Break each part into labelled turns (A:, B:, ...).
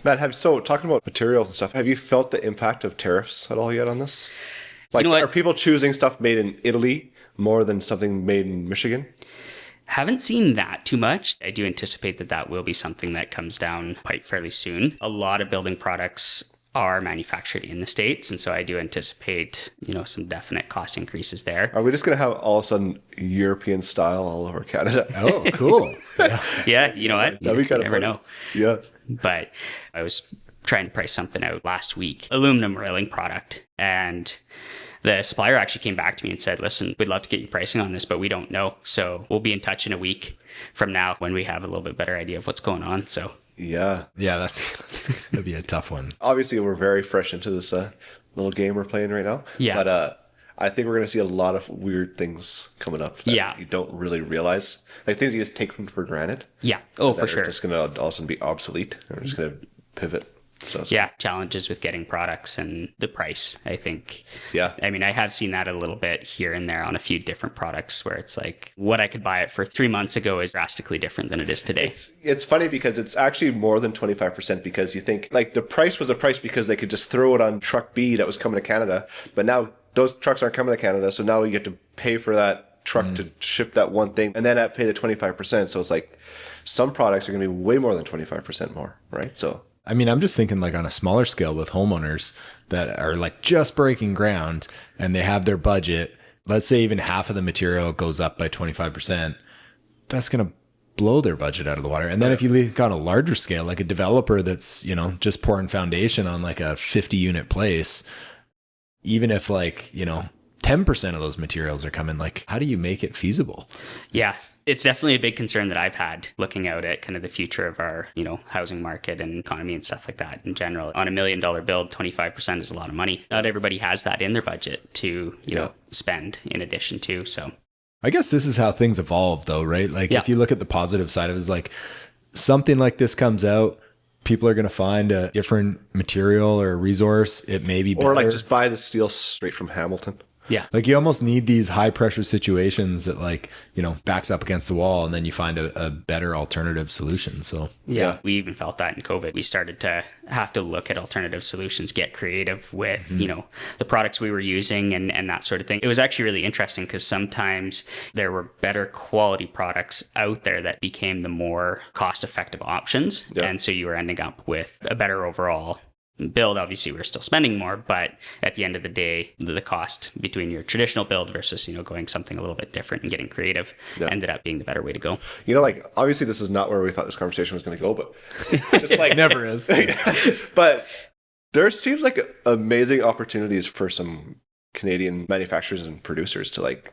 A: Matt, talking about materials and stuff, have you felt the impact of tariffs at all yet on this?
B: You
A: Like,
B: know
A: are
B: what?
A: people choosing stuff made in Italy more than something made in Michigan?
B: Haven't seen that too much. I do anticipate that that will be something that comes down quite fairly soon. A lot of building products are manufactured in the States, and so I do anticipate, some definite cost increases there.
A: Are we just going to have all of a sudden European style all over Canada?
C: Oh, cool. Yeah.
B: Yeah, you know what?
A: That'd be
B: You
A: kind of
B: never
A: funny.
B: know.
A: Yeah.
B: But I was trying to price something out last week, aluminum railing product, and the supplier actually came back to me and said, listen, we'd love to get you pricing on this, but we don't know. So we'll be in touch in a week from now when we have a little bit better idea of what's going on. So
A: Yeah.
C: Yeah, that's going to be a tough one.
A: Obviously, we're very fresh into this little game we're playing right now.
B: Yeah.
A: But I think we're going to see a lot of weird things coming up that
B: Yeah.
A: you don't really realize. Like things you just take for granted.
B: yeah, oh,
A: that
B: for
A: are
B: sure.
A: just going to all of a sudden be obsolete. We're just going to pivot. So
B: Yeah, challenges with getting products and the price, I think.
A: Yeah.
B: I mean, I have seen that a little bit here and there on a few different products where it's like what I could buy it for 3 months ago is drastically different than it is today.
A: It's funny because it's actually more than 25% because you think like the price was a price because they could just throw it on truck B that was coming to Canada. But now those trucks aren't coming to Canada. So now you get to pay for that truck to ship that one thing and then pay the 25%. So it's like some products are going to be way more than 25% more, right? So
C: I mean, I'm just thinking like on a smaller scale with homeowners that are like just breaking ground and they have their budget. Let's say even half of the material goes up by 25%. That's going to blow their budget out of the water. And then if you got a larger scale, like a developer that's, just pouring foundation on like a 50 unit place, even if 10% of those materials are coming, like how do you make it feasible?
B: Yeah, it's definitely a big concern that I've had looking out at kind of the future of our, housing market and economy and stuff like that in general. On $1 million build, 25% is a lot of money. Not everybody has that in their budget to, spend in addition to. So
C: I guess this is how things evolve though, right? Like
B: Yeah.
C: if you look at the positive side of it, is like something like this comes out, people are going to find a different material or resource. It may be better.
A: or like just buy the steel straight from Hamilton.
B: yeah.
C: Like you almost need these high pressure situations that backs up against the wall and then you find a better alternative solution. So
B: Yeah,
A: Yeah.
B: we even felt that in COVID. We started to have to look at alternative solutions, get creative with, the products we were using and that sort of thing. It was actually really interesting because sometimes there were better quality products out there that became the more cost-effective options.
A: Yeah.
B: And so you were ending up with a better overall build. Obviously we were still spending more, but at the end of the day, the cost between your traditional build versus, going something a little bit different and getting creative ended up being the better way to go.
A: Like obviously this is not where we thought this conversation was going to go, but just like
C: never is.
A: but there seems like amazing opportunities for some Canadian manufacturers and producers to like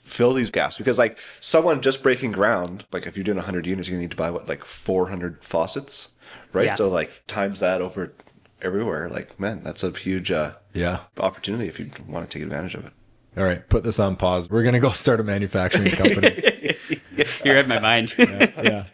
A: fill these gaps because like someone just breaking ground, like if you're doing 100 units, you're gonna need to buy like 400 faucets, right?
B: Yeah.
A: So like times that over everywhere, like man, that's a huge opportunity if you want to take advantage of it.
C: All right, put this on pause. We're going to go start a manufacturing company.
B: You read my mind.
C: Yeah.